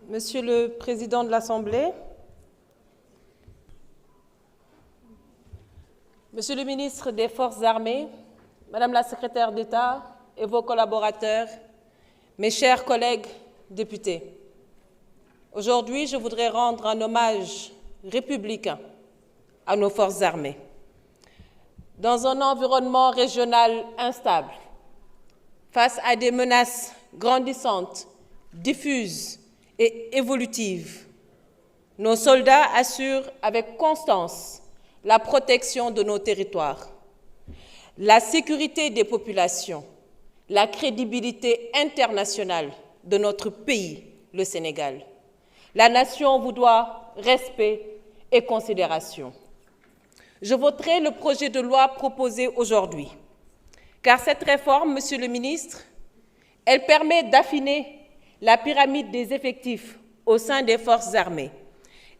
Monsieur le Président de l'Assemblée, Monsieur le ministre des Forces armées, Madame la secrétaire d'État et vos collaborateurs, mes chers collègues députés, aujourd'hui, je voudrais rendre un hommage républicain à nos forces armées. Dans un environnement régional instable, face à des menaces grandissantes, diffuses et évolutives, nos soldats assurent avec constance la protection de nos territoires, la sécurité des populations, la crédibilité internationale de notre pays, le Sénégal. La nation vous doit respect et considération. Je voterai le projet de loi proposé aujourd'hui, car cette réforme, Monsieur le ministre, elle permet d'affiner la pyramide des effectifs au sein des forces armées,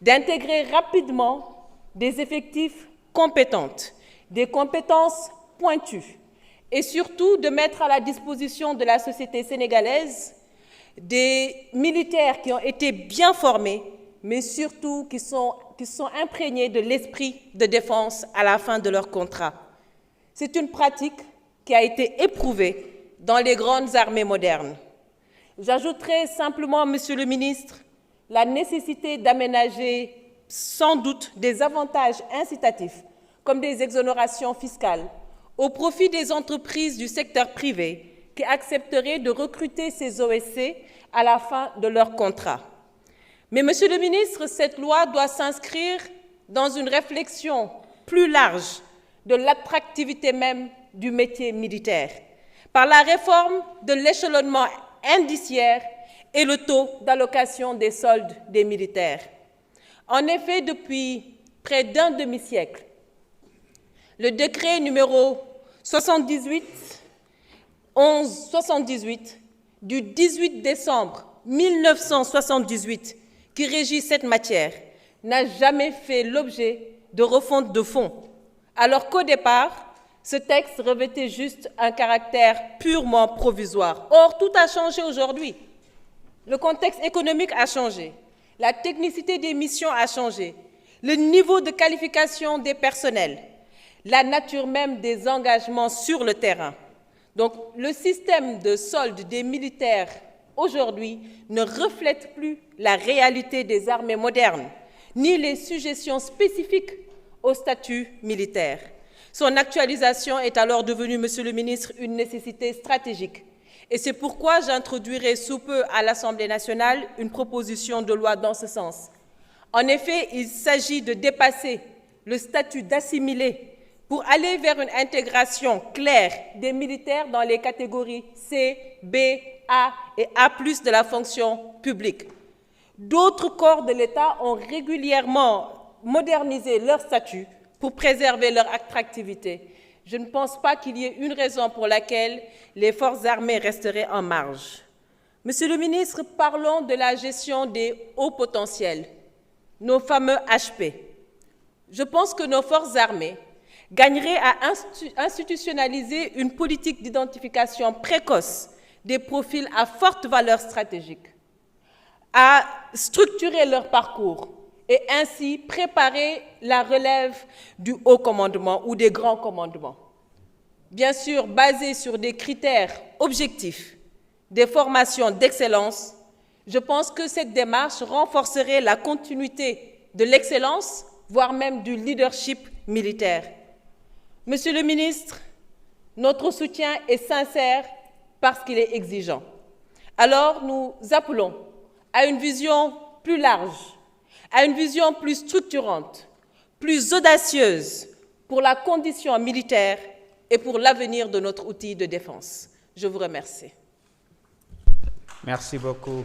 d'intégrer rapidement des effectifs compétentes, des compétences pointues, et surtout de mettre à la disposition de la société sénégalaise des militaires qui ont été bien formés, mais surtout qui sont imprégnés de l'esprit de défense à la fin de leur contrat. C'est une pratique qui a été éprouvée dans les grandes armées modernes. J'ajouterai simplement, Monsieur le ministre, la nécessité d'aménager sans doute des avantages incitatifs, comme des exonérations fiscales, au profit des entreprises du secteur privé qui accepteraient de recruter ces OSC à la fin de leur contrat. Mais, Monsieur le ministre, cette loi doit s'inscrire dans une réflexion plus large de l'attractivité même du métier militaire, par la réforme de l'échelonnement indiciaire et le taux d'allocation des soldes des militaires. En effet, depuis près d'un demi-siècle, le décret numéro 78/1178 du 18 décembre 1978 qui régit cette matière n'a jamais fait l'objet de refonte de fond, alors qu'au départ, ce texte revêtait juste un caractère purement provisoire. Or, tout a changé aujourd'hui. Le contexte économique a changé, la technicité des missions a changé, le niveau de qualification des personnels, la nature même des engagements sur le terrain. Donc, le système de solde des militaires aujourd'hui ne reflète plus la réalité des armées modernes, ni les sujétions spécifiques au statut militaire. Son actualisation est alors devenue, Monsieur le ministre, une nécessité stratégique. Et c'est pourquoi j'introduirai sous peu à l'Assemblée nationale une proposition de loi dans ce sens. En effet, il s'agit de dépasser le statut d'assimilé pour aller vers une intégration claire des militaires dans les catégories C, B, A et A+ de la fonction publique. D'autres corps de l'État ont régulièrement modernisé leur statut pour préserver leur attractivité. Je ne pense pas qu'il y ait une raison pour laquelle les forces armées resteraient en marge. Monsieur le ministre, parlons de la gestion des hauts potentiels, nos fameux HP. Je pense que nos forces armées gagneraient à institutionnaliser une politique d'identification précoce des profils à forte valeur stratégique, à structurer leur parcours et ainsi préparer la relève du haut commandement ou des grands commandements. Bien sûr, basé sur des critères objectifs, des formations d'excellence, je pense que cette démarche renforcerait la continuité de l'excellence, voire même du leadership militaire. Monsieur le ministre, notre soutien est sincère parce qu'il est exigeant. Alors, nous appelons à une vision plus large, à une vision plus structurante, plus audacieuse pour la condition militaire et pour l'avenir de notre outil de défense. Je vous remercie. Merci beaucoup.